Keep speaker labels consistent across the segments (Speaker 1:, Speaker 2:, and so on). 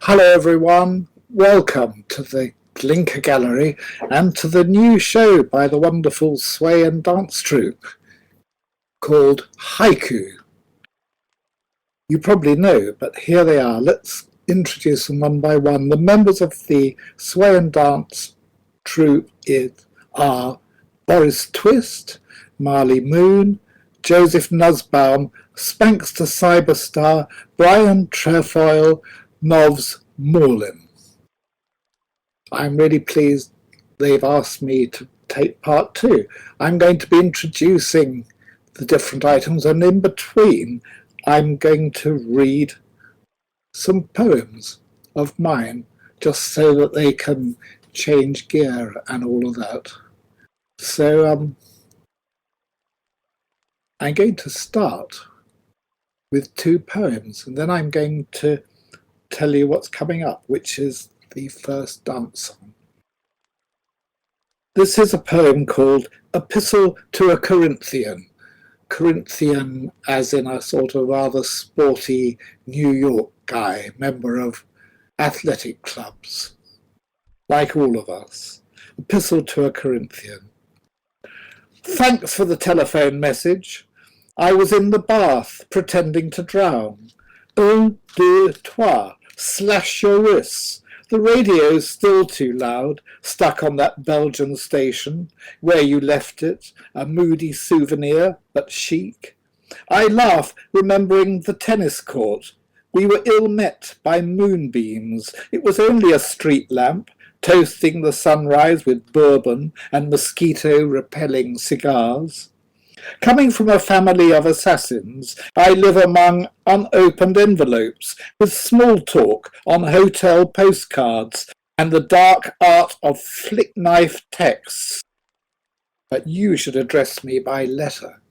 Speaker 1: Hello everyone, welcome to the Glinka Gallery and to the new show by the wonderful Sway and Dance Troupe called Haiku. You probably know, but here they are. Let's introduce them one by one. The members of the Sway and Dance Troupe are Boris Twist, Marley Moon, Joseph Nussbaum, Spankster Cyberstar, Brian Trefoil, Novs Morlin. I'm really pleased they've asked me to take part too. I'm going to be introducing the different items, and in between I'm going to read some poems of mine just so that they can change gear and all of that. So I'm going to start with two poems, and then I'm going to tell you what's coming up, which is the first dance song. This is a poem called Epistle to a Corinthian. Corinthian as in a sort of rather sporty New York guy, member of athletic clubs, like all of us. Epistle to a Corinthian. Thanks for the telephone message. I was in the bath pretending to drown. Un, deux, trois, slash your wrists. The radio's still too loud, stuck on that Belgian station, where you left it, a moody souvenir, but chic. I laugh, remembering the tennis court. We were ill met by moonbeams. It was only a street lamp, toasting the sunrise with bourbon and mosquito-repelling cigars. Coming from a family of assassins, I live among unopened envelopes, with small talk on hotel postcards and the dark art of flick-knife texts. But you should address me by letter.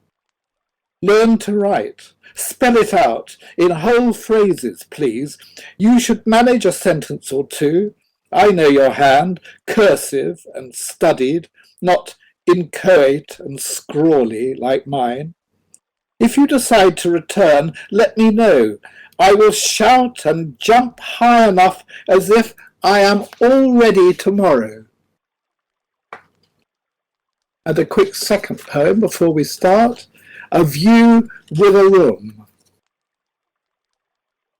Speaker 1: Learn to write. Spell it out in whole phrases, please. You should manage a sentence or two. I know your hand, cursive and studied, not inchoate and scrawly like mine. If you decide to return, let me know. I will shout and jump high enough as if I am all ready tomorrow. And a quick second poem before we start. A view with a room.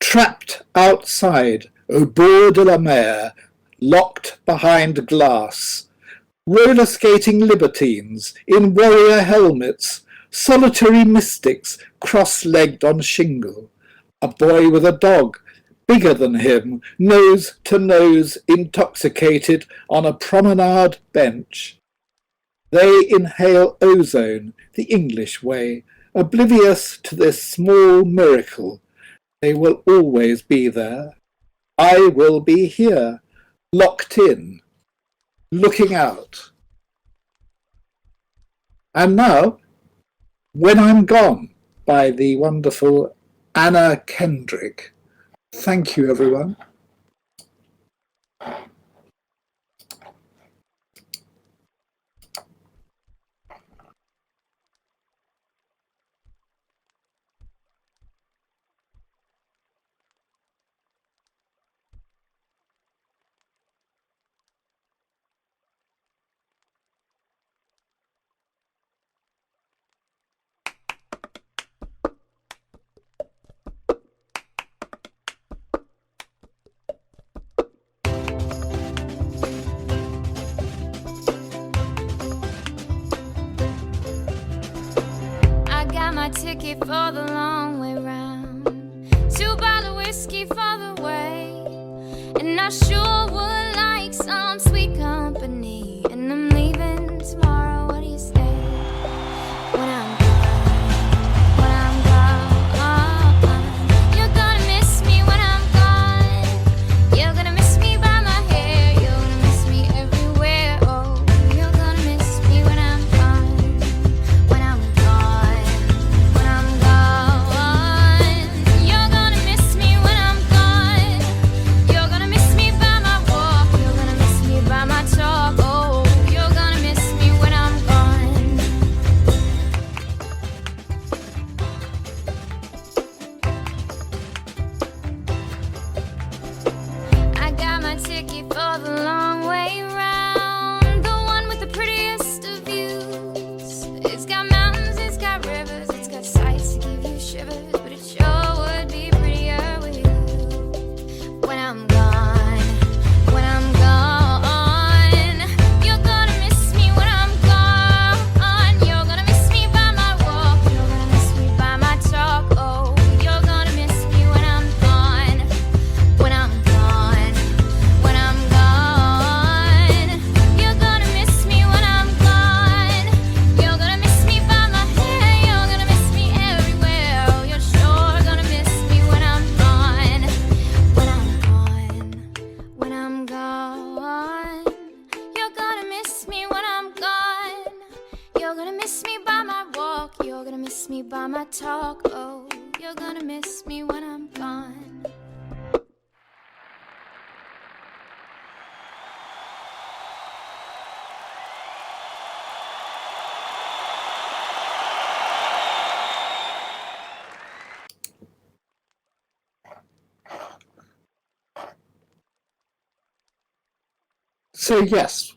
Speaker 1: Trapped outside, au bord de la mer, locked behind glass. Roller skating libertines in warrior helmets, solitary mystics cross-legged on shingle. A boy with a dog, bigger than him, nose to nose intoxicated on a promenade bench. They inhale ozone the English way, oblivious to this small miracle. They will always be there. I will be here, locked in, looking out. And now, When I'm Gone by the wonderful Anna Kendrick. Thank you, everyone.
Speaker 2: Ticket for the long way round, 2 bottles of whiskey for the way, and I sure would like some sweet company. And I'm leaving tomorrow. What do you say? When I'm gone, you're gonna miss me when I'm gone. You're gonna miss me by my hair. You're gonna miss me everywhere. Oh, you're gonna miss me when I'm gone. When I'm gone. You're gonna miss me when I'm gone. You're gonna miss me by my my ticket for the long way round. The one with the prettiest of views. It's got mountains, it's got rivers, it's got sights to give you shivers, but it sure would be prettier with you. When I'm gone, when I'm gone, you're gonna miss me when I'm gone. You're gonna miss me by my walk, you're gonna miss me by my talk. Oh, you're gonna miss me when I'm gone. When I'm gone, when I'm gone, you're gonna miss me when I'm gone. You're gonna miss me by my hair, you're gonna miss me everywhere. Oh, you're sure gonna miss me when I'm gone. When I'm gone, when I'm gone, you're gonna miss me when I'm gone. You're gonna miss me by my walk, you're gonna miss me by my talk. Oh, you're gonna miss me when I'm gone.
Speaker 1: So yes,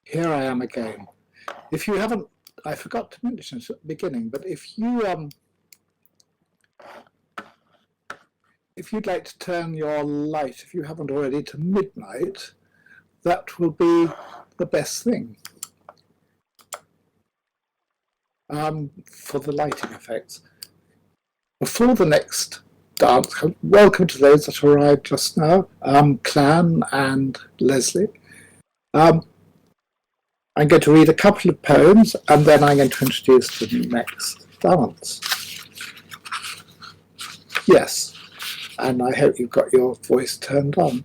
Speaker 1: here I am again. If you haven't, I forgot to mention it at the beginning, but if you'd like to turn your light, if you haven't already, to midnight, that will be the best thing for the lighting effects. Before the next dance, welcome to those that arrived just now, Clan and Leslie. I'm going to read a couple of poems and then I'm going to introduce the next dance. Yes, and I hope you've got your voice turned on.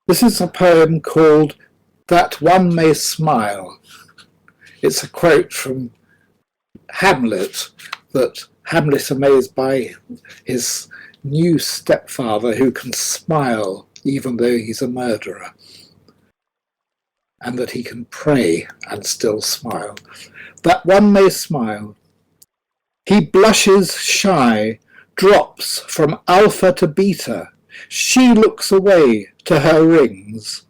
Speaker 1: This is a poem called That One May Smile. It's a quote from Hamlet, that Hamlet, amazed by his new stepfather who can smile even though he's a murderer, and that he can pray and still smile. That one may smile. He blushes shy, drops from alpha to beta. She looks away to her rings.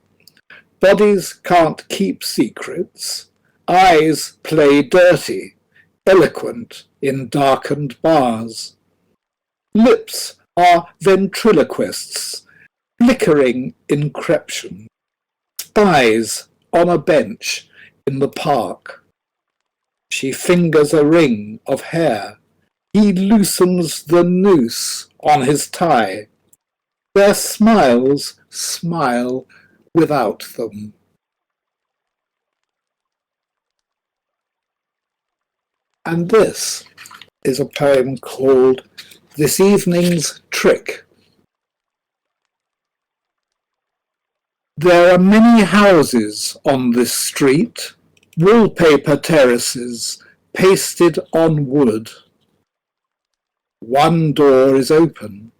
Speaker 1: Bodies can't keep secrets. Eyes play dirty, eloquent in darkened bars. Lips are ventriloquists, flickering increption. Spies on a bench in the park. She fingers a ring of hair. He loosens the noose on his tie. Their smiles smile without them. And this is a poem called This Evening's Trick. There are many houses on this street, wallpaper terraces pasted on wood. One door is open.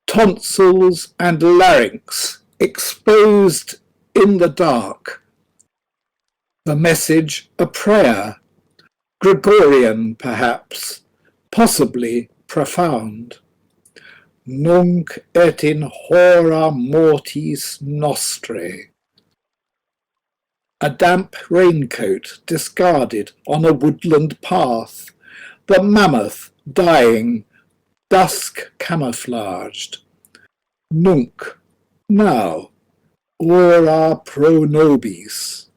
Speaker 1: Tonsils and larynx exposed in the dark. The message a prayer, Gregorian perhaps, possibly profound. Nunc et in hora mortis nostre. A damp raincoat discarded on a woodland path. The mammoth dying, dusk camouflaged. Nunc, now, ora pro nobis.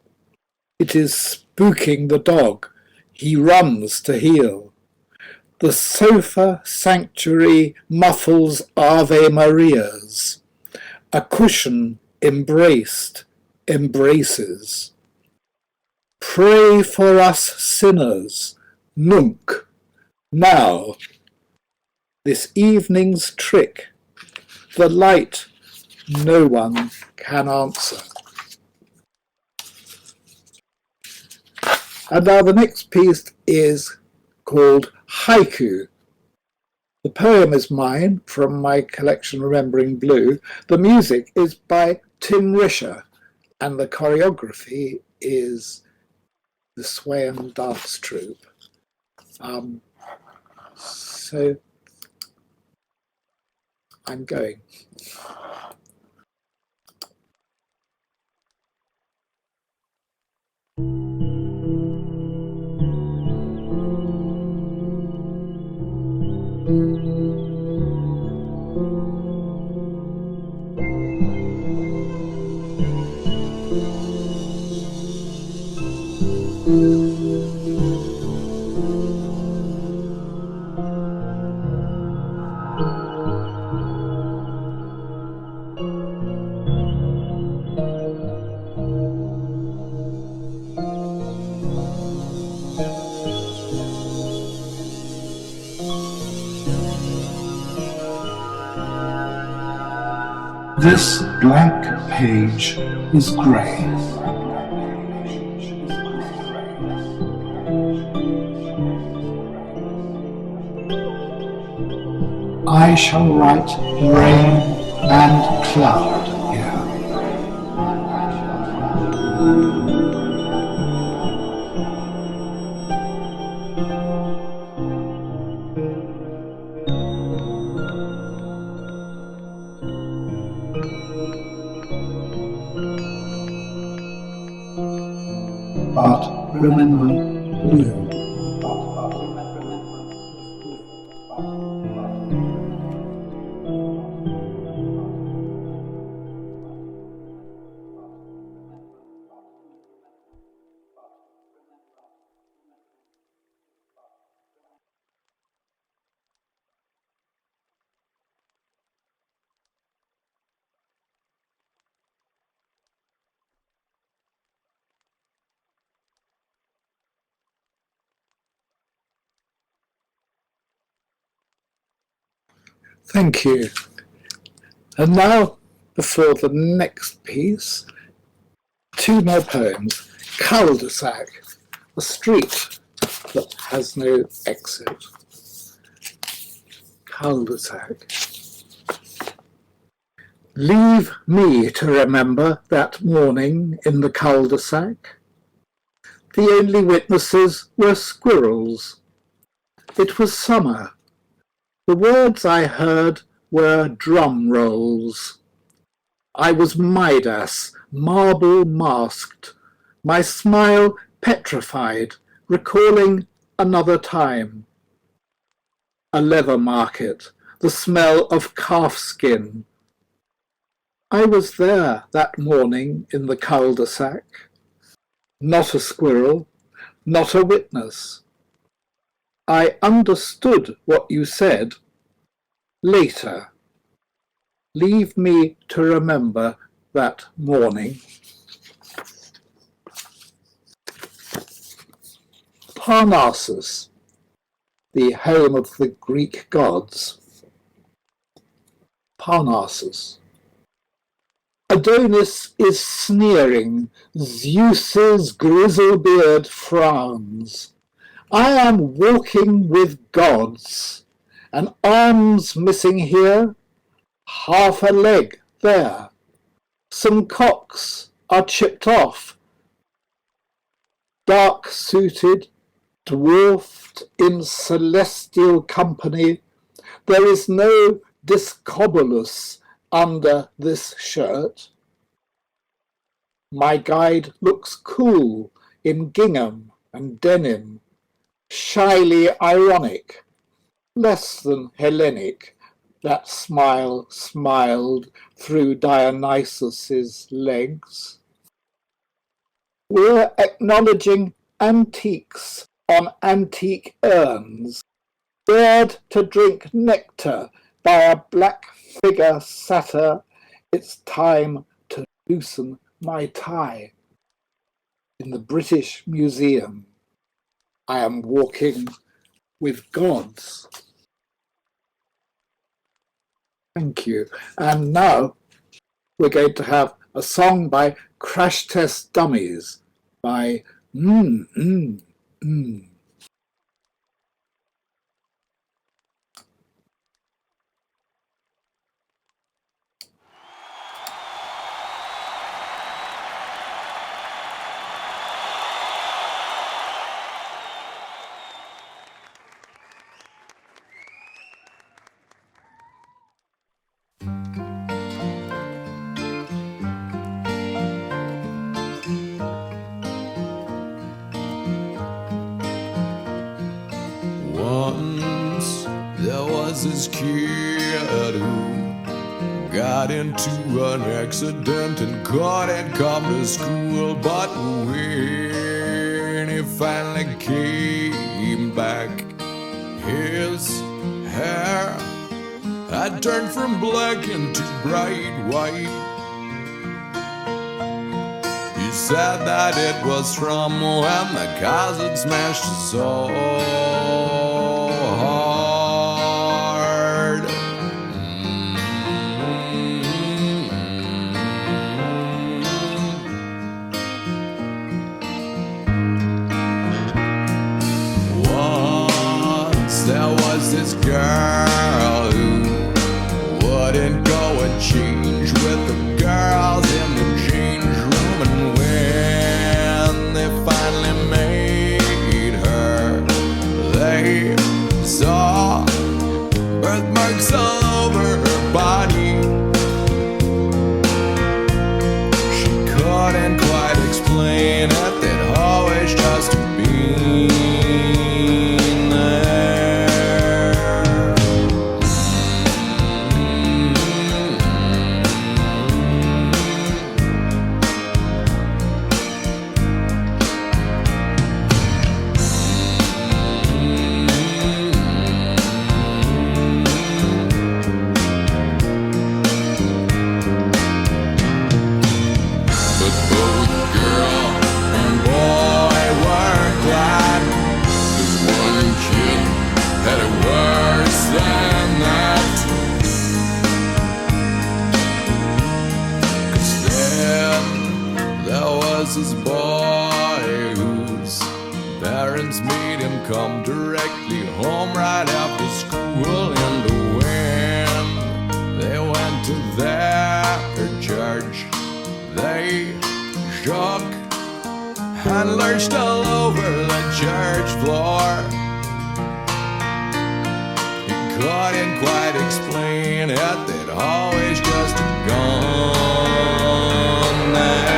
Speaker 1: It is spooking the dog. He runs to heel. The sofa sanctuary muffles Ave Marias. A cushion embraced embraces. Pray for us sinners, nunc, now. This evening's trick, the light no one can answer. And now the next piece is called Haiku. The poem is mine from my collection Remembering Blue. The music is by Tim Risher and the choreography is the Sway and Dance Troupe. So I'm going.
Speaker 3: This blank page is grey. I shall write rain and cloud here. But remember blue.
Speaker 1: Thank you. And now, before the next piece, 2 more poems. Cul-de-sac, a street that has no exit. Cul-de-sac. Leave me to remember that morning in the cul-de-sac. The only witnesses were squirrels. It was summer. The words I heard were drum rolls. I was Midas, marble masked, my smile petrified, recalling another time. A leather market, the smell of calfskin. I was there that morning in the cul-de-sac. Not a squirrel, not a witness. I understood what you said later. Leave me to remember that morning. Parnassus, the home of the Greek gods. Parnassus. Adonis is sneering, Zeus's grizzlebeard frowns. I am walking with gods, an arm's missing here, half a leg there. Some cocks are chipped off, dark-suited, dwarfed in celestial company. There is no discobolus under this shirt. My guide looks cool in gingham and denim, shyly ironic, less than Hellenic. That smile smiled through Dionysus's legs. We're acknowledging antiques on antique urns, dared to drink nectar by a black figure satyr. It's time to loosen my tie. In the British Museum, I am walking with gods. Thank you. And now we're going to have a song by Crash Test Dummies by Mm.
Speaker 4: was this kid who got into an accident and couldn't come to school. But when he finally came back, his hair had turned from black into bright white. He said that it was from when the cars had smashed so hard. Once there was this girl who wouldn't go and change with the girls in the change room, and when they finally made her, they saw birthmarks all over her body. She couldn't quite explain it, they'd always just been there. But both girl and boy were glad, 'cause one kid had it worse than that. 'Cause then there was this boy whose parents made him come directly home right after school, and when they went to their church, they shook and lurched all over the church floor. He couldn't quite explain it, they'd always just gone there.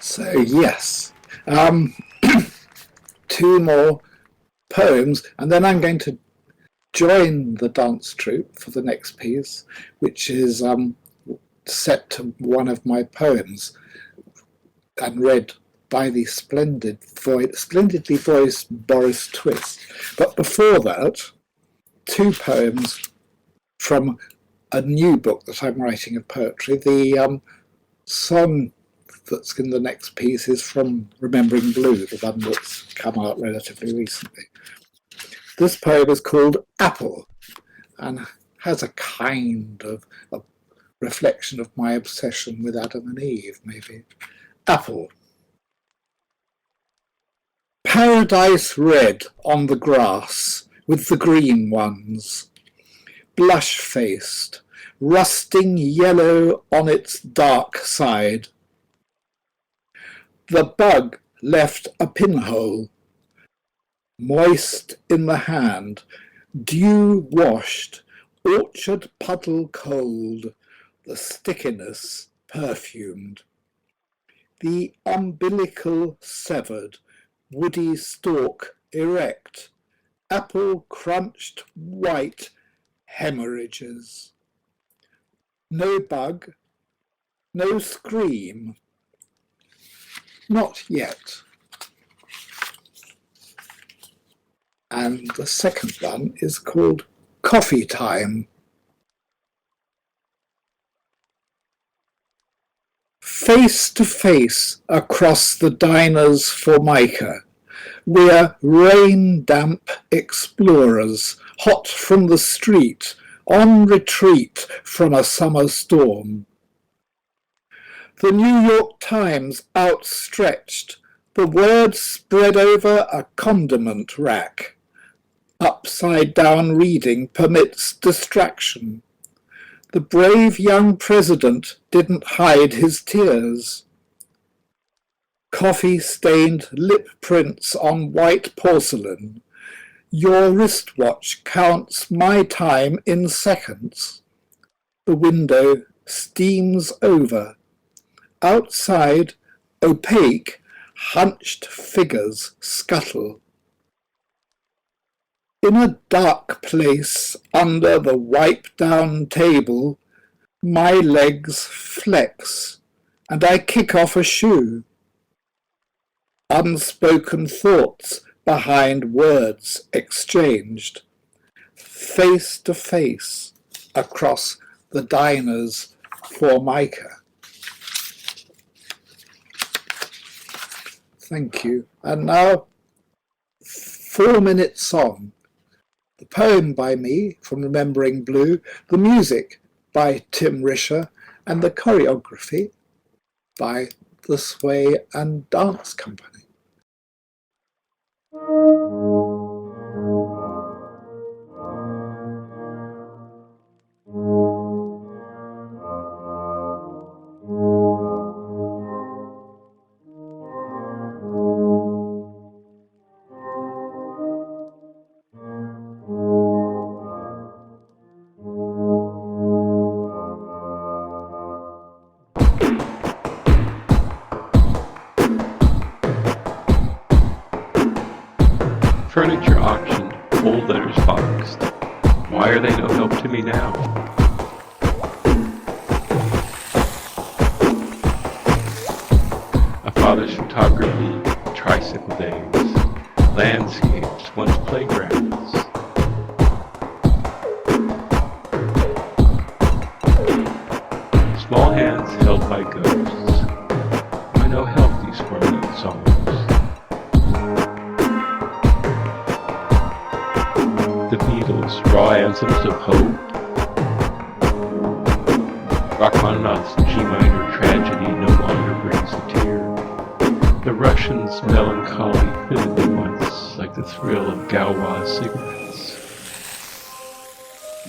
Speaker 1: So yes, two more poems, and then I'm going to join the dance troupe for the next piece, which is set to one of my poems and read by the splendidly voiced Boris Twist. But before that, two poems from a new book that I'm writing of poetry. The song that's in the next piece is from Remembering Blue, the one that's come out relatively recently. This poem is called Apple and has a kind of a reflection of my obsession with Adam and Eve, maybe. Apple. Paradise red on the grass with the green ones, blush-faced, rusting yellow on its dark side. The bug left a pinhole, moist in the hand, dew-washed Orchard puddle cold, the stickiness perfumed. The umbilical severed, woody stalk erect, apple crunched white hemorrhages. No bug, no scream, not yet. And the second one is called Coffee Time. Face to face across the diner's formica, we're rain-damp explorers, hot from the street, on retreat from a summer storm. The New York Times outstretched, the words spread over a condiment rack. Upside-down reading permits distraction. The brave young president didn't hide his tears. Coffee-stained lip prints on white porcelain. Your wristwatch counts my time in seconds. The window steams over. Outside, opaque, hunched figures scuttle. In a dark place under the wipe-down table, my legs flex, and I kick off a shoe. Unspoken thoughts behind words exchanged, face to face across the diner's formica. Thank you. And now, 4-minute song. The poem by me from Remembering Blue, the music by Tim Risher, and the choreography by the Sway and Dance Company.
Speaker 5: Furniture auctioned, old letters boxed. Why are they no help to me now? A father's photography, tricycle days, landscapes, once playgrounds. Small hands held by ghosts. I know help these 4-minute songs. The Beatles, raw anthems of hope. Rachmaninoff's G minor tragedy no longer brings a tear. The Russians' melancholy fitted me once like the thrill of Gaulois cigarettes.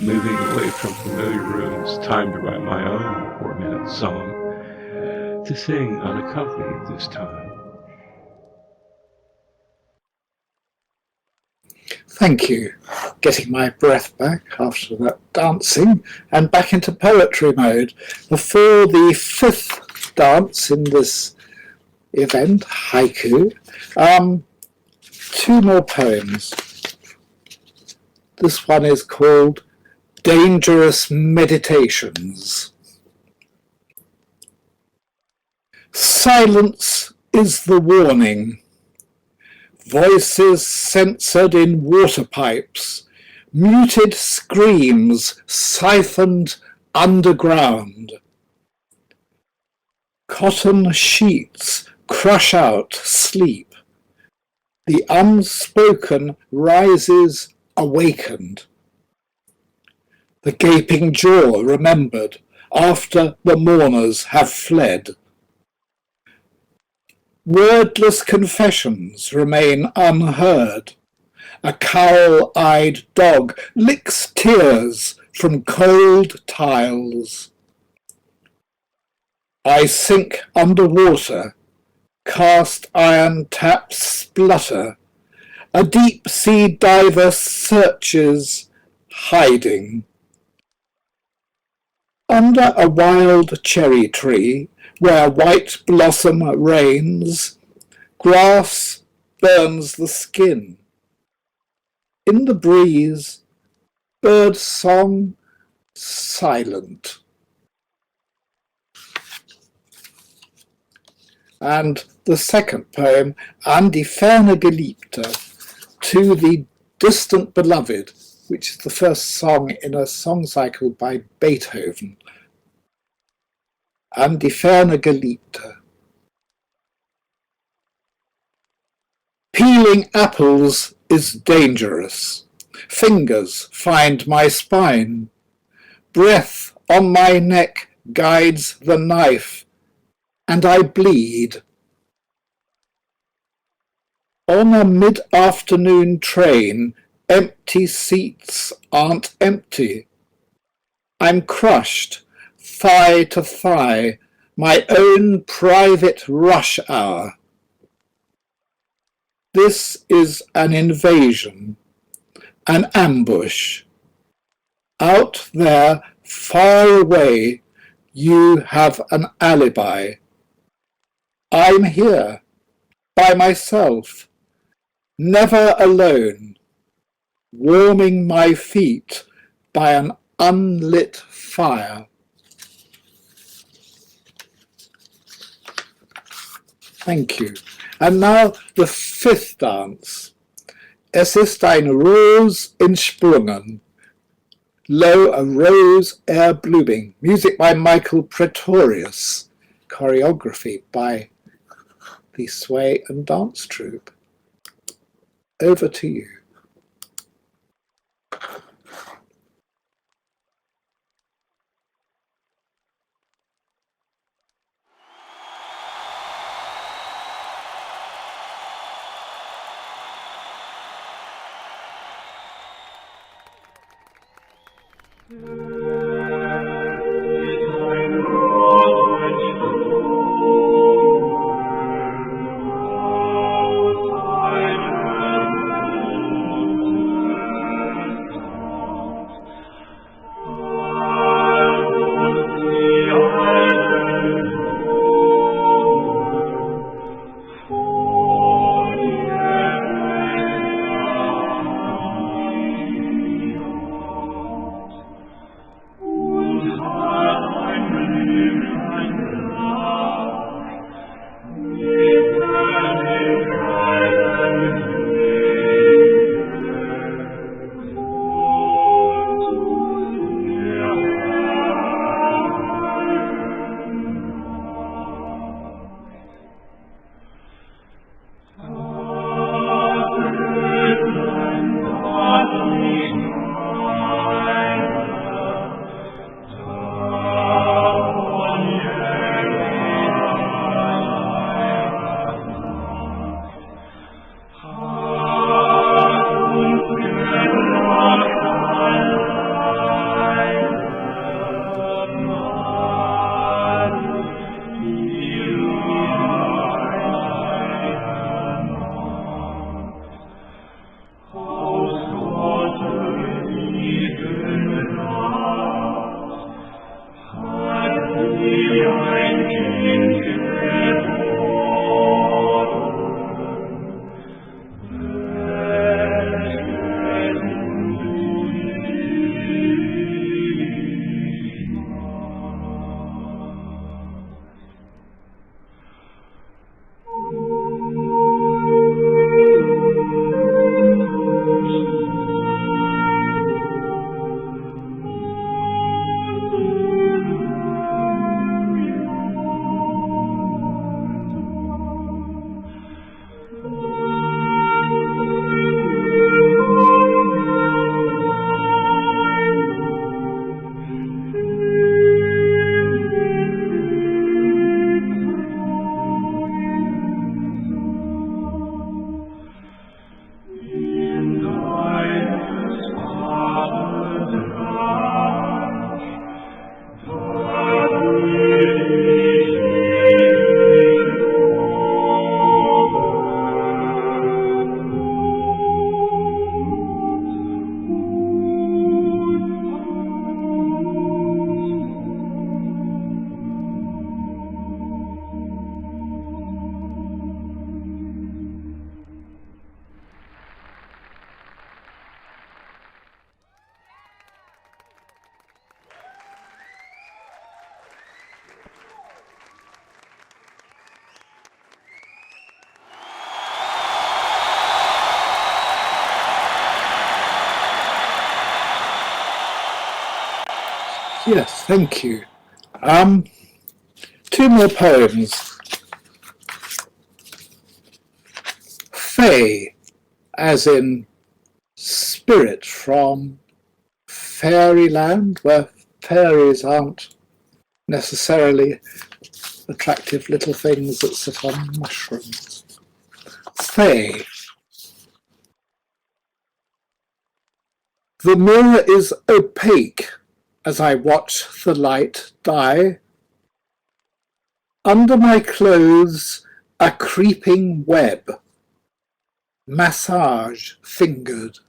Speaker 5: Moving away from familiar rooms, time to write my own 4-minute song, to sing unaccompanied this time.
Speaker 1: Thank you. Getting my breath back after that dancing and back into poetry mode. Before the 5th dance in this event, Haiku, 2 more poems. This one is called Dangerous Meditations. Silence is the warning. Voices censored in water pipes, muted screams siphoned underground. Cotton sheets crush out sleep. The unspoken rises awakened. The gaping jaw remembered after the mourners have fled. Wordless confessions remain unheard. A cowl-eyed dog licks tears from cold tiles. I sink underwater, cast iron taps splutter. A deep-sea diver searches, hiding. Under a wild cherry tree, where white blossom reigns, grass burns the skin. In the breeze, bird song silent. And the second poem, An die ferne Geliebte, to the distant beloved, which is the first song in a song cycle by Beethoven. An die ferne Geliebte. Peeling apples is dangerous. Fingers find my spine. Breath on my neck guides the knife, and I bleed. On a mid-afternoon train, empty seats aren't empty. I'm crushed, thigh to thigh, my own private rush hour. This is an invasion, an ambush. Out there, far away, you have an alibi. I'm here, by myself, never alone, warming my feet by an unlit fire. Thank you. And now the fifth dance. Es ist eine Rose entsprungen. Lo, a rose erblooming. Music by Michael Pretorius. Choreography by the Sway and Dance Troupe. Over to you. Yes, thank you. Two more poems. Fae, as in spirit from fairyland, where fairies aren't necessarily attractive little things that sit on mushrooms. Fae. The mirror is opaque as I watch the light die. Under my clothes, a creeping web, massage fingered,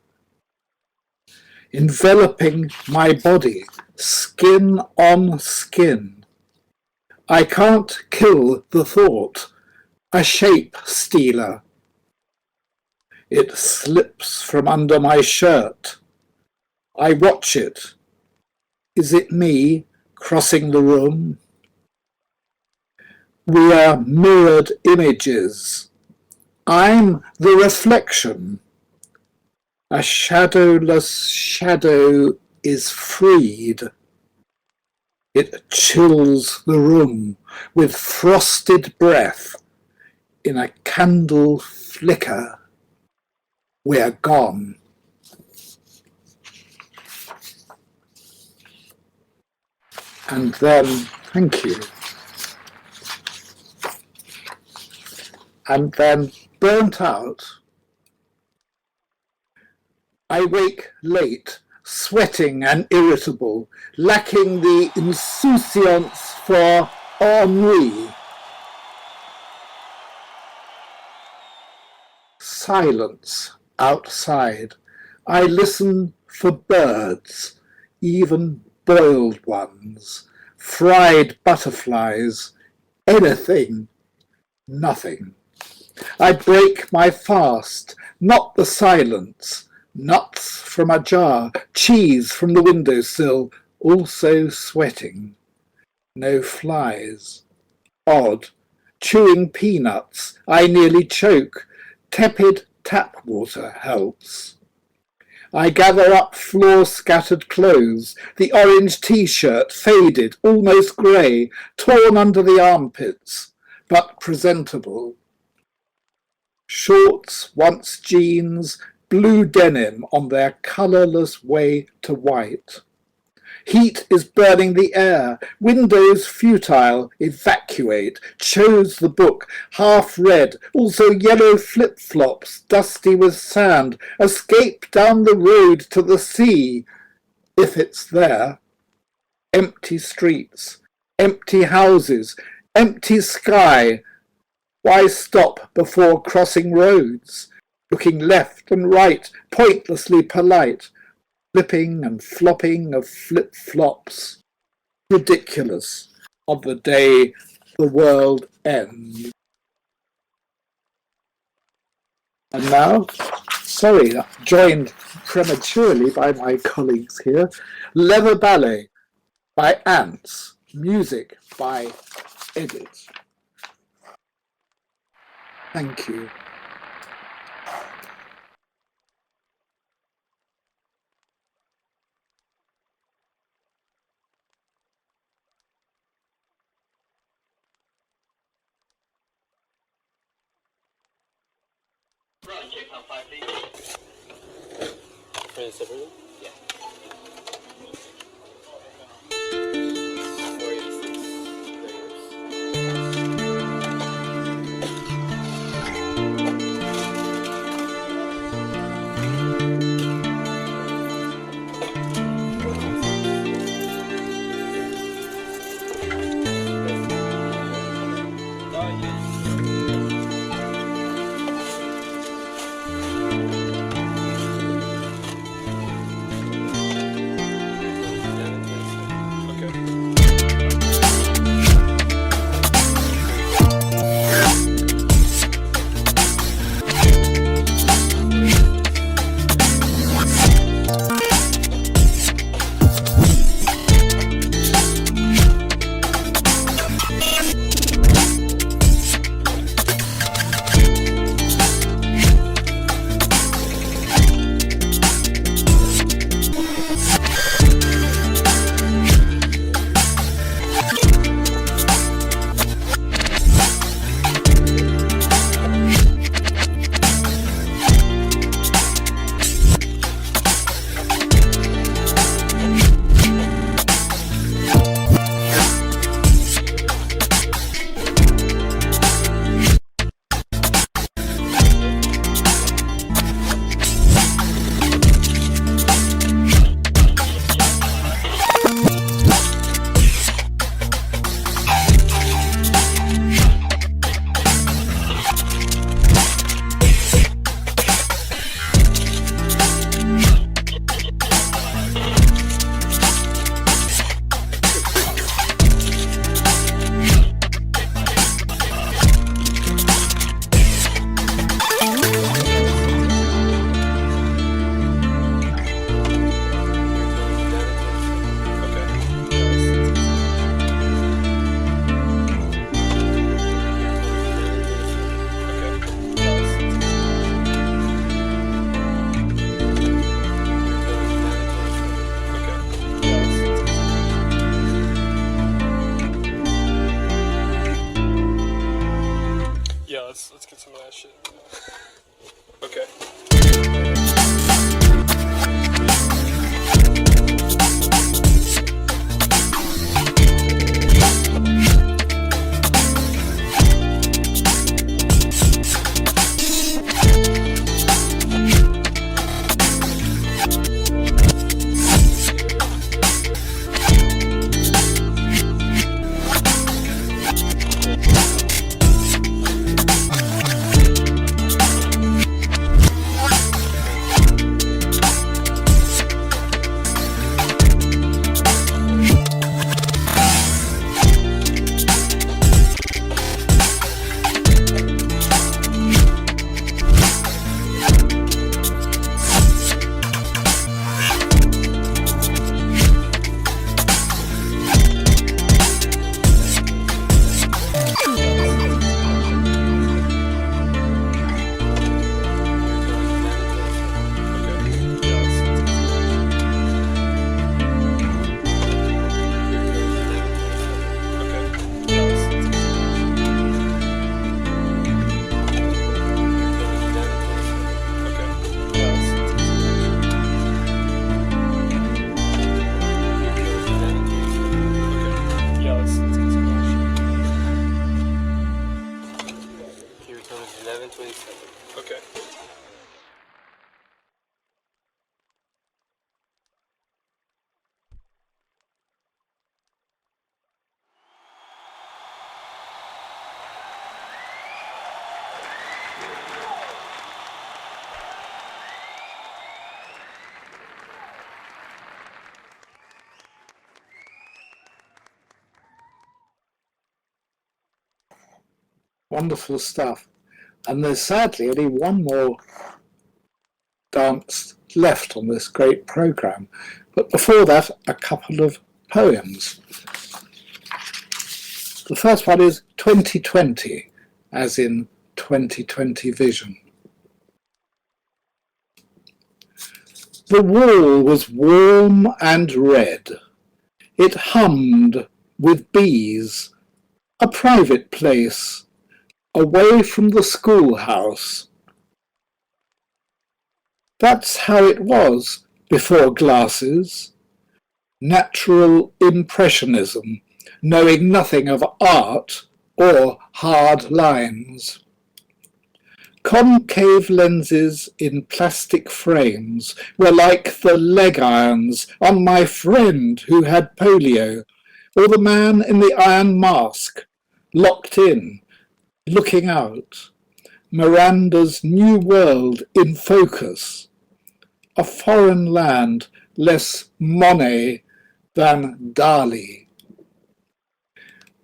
Speaker 1: enveloping my body, skin on skin. I can't kill the thought, a shape stealer. It slips from under my shirt. I watch it. Is it me crossing the room? We are mirrored images. I'm the reflection. A shadowless shadow is freed. It chills the room with frosted breath. In a candle flicker, we're gone. And then, thank you. And then, burnt out, I wake late, sweating and irritable, lacking the insouciance for ennui. Silence outside. I listen for birds, even boiled ones, fried butterflies, anything, nothing. I break my fast, not the silence, nuts from a jar, cheese from the windowsill, also sweating. No flies. Odd. Chewing peanuts, I nearly choke. Tepid tap water helps. I gather up floor-scattered clothes, the orange T-shirt, faded, almost grey, torn under the armpits, but presentable. Shorts, once jeans, blue denim on their colourless way to white. Heat is burning the air, windows futile, evacuate, chose the book, half read, also yellow flip-flops, dusty with sand, escape down the road to the sea, if it's there. Empty streets, empty houses, empty sky. Why stop before crossing roads, looking left and right, pointlessly polite, flipping and flopping of flip-flops, ridiculous of the day the world ends. And now, sorry, joined prematurely by my colleagues here, Leather Ballet by Ants, music by Edit. Thank you.
Speaker 6: Separately? Yeah. shit. Okay. Okay.
Speaker 1: Wonderful stuff. And there's sadly only one more dance left on this great programme. But before that, a couple of poems. The first one is 2020, as in 2020 vision. The wall was warm and red. It hummed with bees, a private place, away from the schoolhouse. That's how it was before glasses. Natural impressionism, knowing nothing of art or hard lines. Concave lenses in plastic frames were like the leg irons on my friend who had polio, or the man in the iron mask, locked in, looking out. Miranda's new world in focus. A foreign land less Monet than Dali.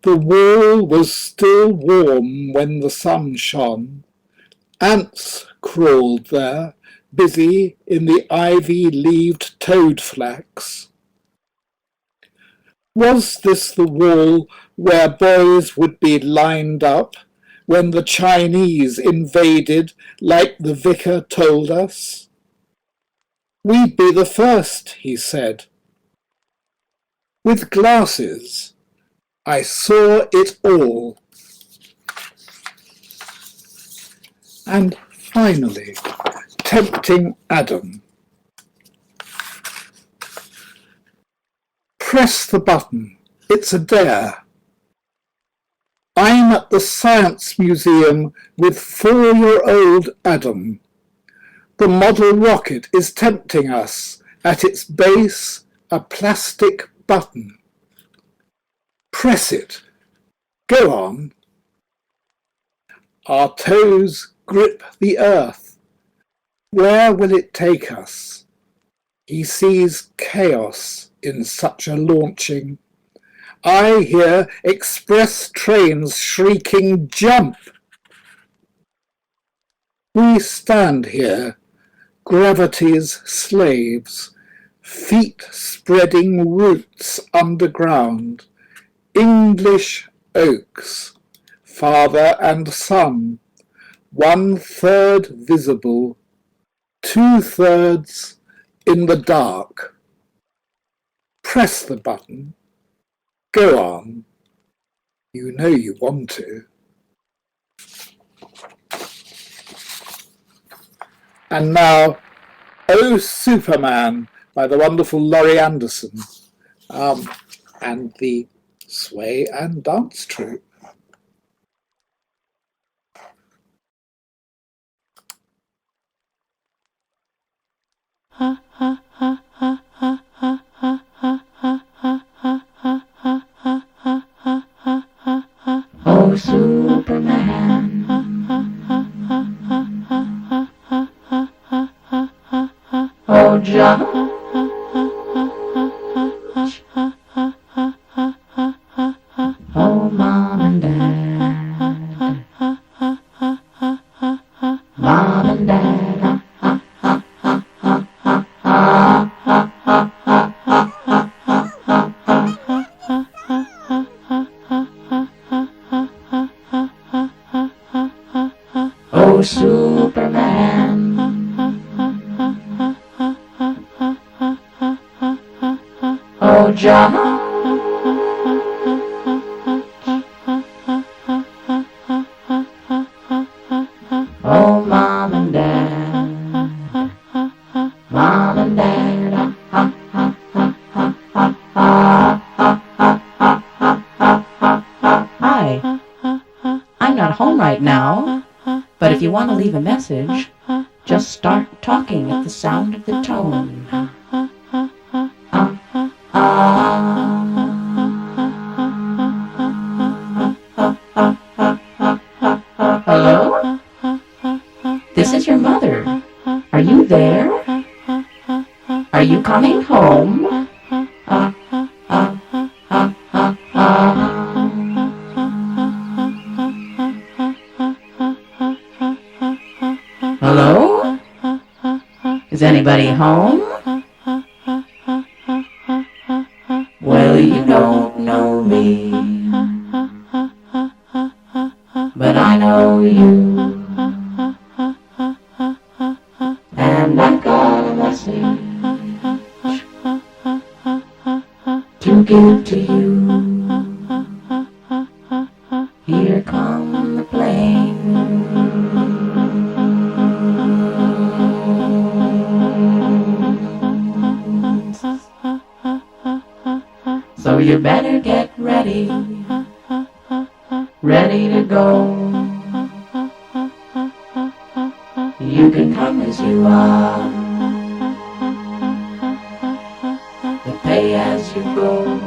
Speaker 1: The wall was still warm when the sun shone. Ants crawled there, busy in the ivy-leaved toad flax. Was this the wall where boys would be lined up when the Chinese invaded, like the vicar told us? We'd be the first, he said. With glasses, I saw it all. And finally, tempting Adam. Press the button, it's a dare. I'm at the Science Museum with 4-year-old Adam. The model rocket is tempting us, at its base a plastic button. Press it. Go on. Our toes grip the earth. Where will it take us? He sees chaos in such a launching. I hear express trains shrieking, jump! We stand here, gravity's slaves, feet spreading roots underground, English oaks, father and son, 1/3 visible, 2/3 in the dark. Press the button. Go on. You know you want to. And now, Oh Superman by the wonderful Laurie Anderson and the Sway and Dance Troupe.
Speaker 7: Oh, Superman. Oh, John. Oh, Mom and Dad. Mom and Dad. Oh, Superman. Oh, John. Oh, Mom and Dad. Mom and Dad. Hi. I'm not home right now, but if you want to leave a message, just start talking at the sound of the tone. Hello? This is your mother. Are you there? Are you coming home? Hello? Is anybody home? Well, you don't know me, but I know you, and I've got a message to give to you. Here come the planes. So you better get ready, ready to go. You can come as you are, but pay as you go.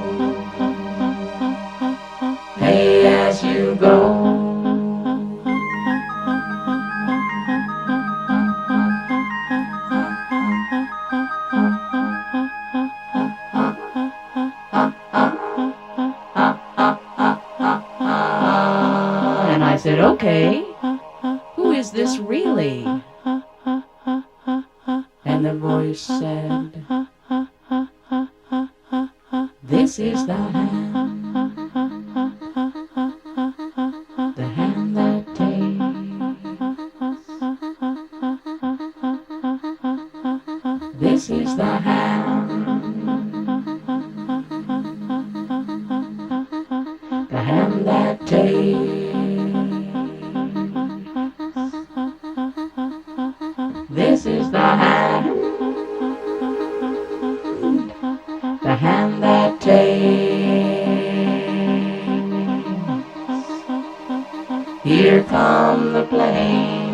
Speaker 7: Pay as you go. And I said, okay, who is this really? And the voice said, this is the hand that takes. This is the hand that takes. This is the hand that takes. Here come the planes.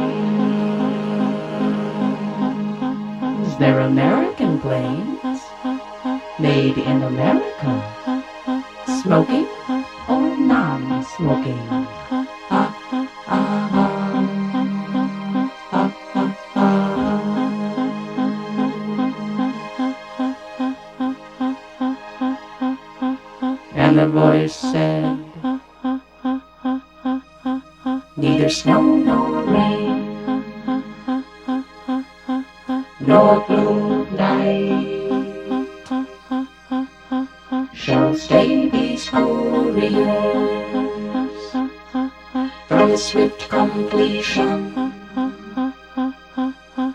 Speaker 7: They're American planes, made in America. Smoking or non-smoking? And the voice said, neither snow nor rain, nor blue night shall stay these couriers from the swift completion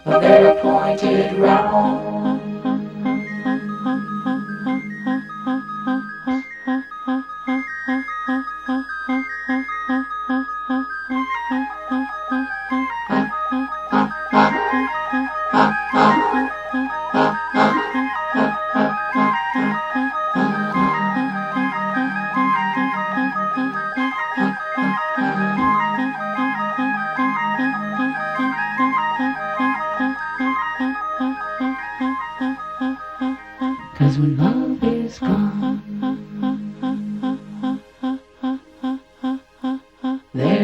Speaker 7: of their appointed round.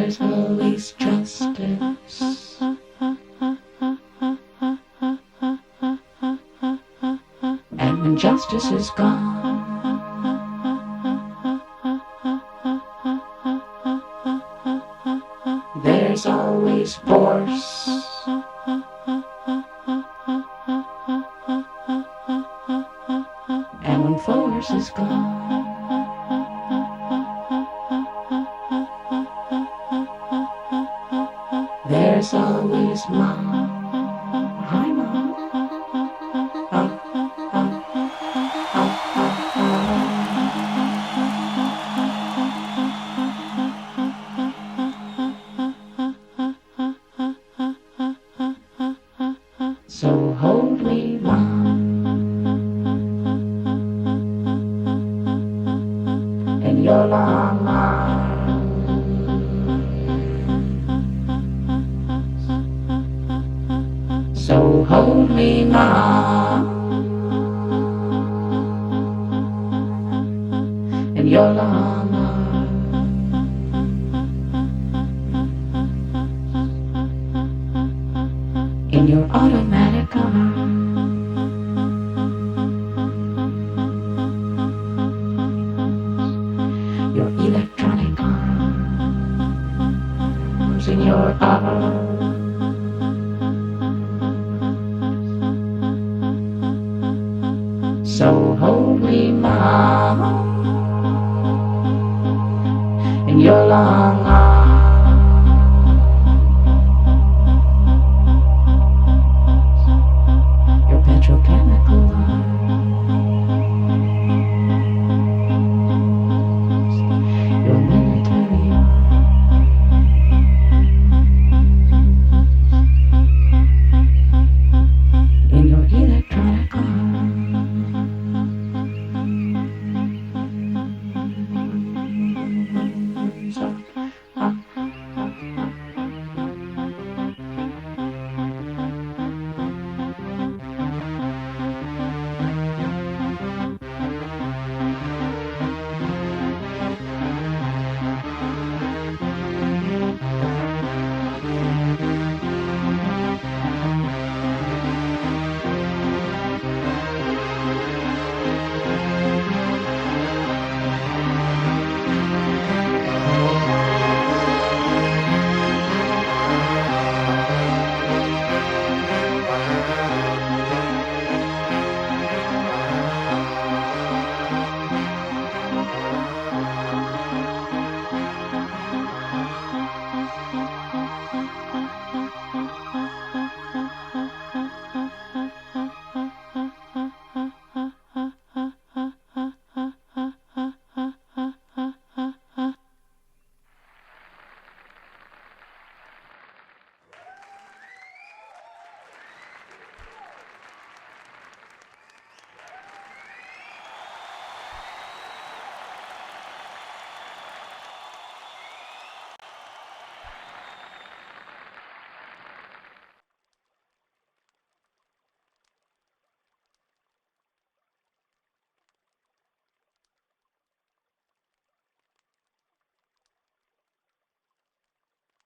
Speaker 7: there's always justice. And when justice is gone, there's always force. And when force is gone, there's always mom. Hi, mom. So hold me, mom, in your long arms. So hold me, mom, in your long arms. In your automatic arms. Your electronic arms. In your arms. So hold me, mom, in your long arms.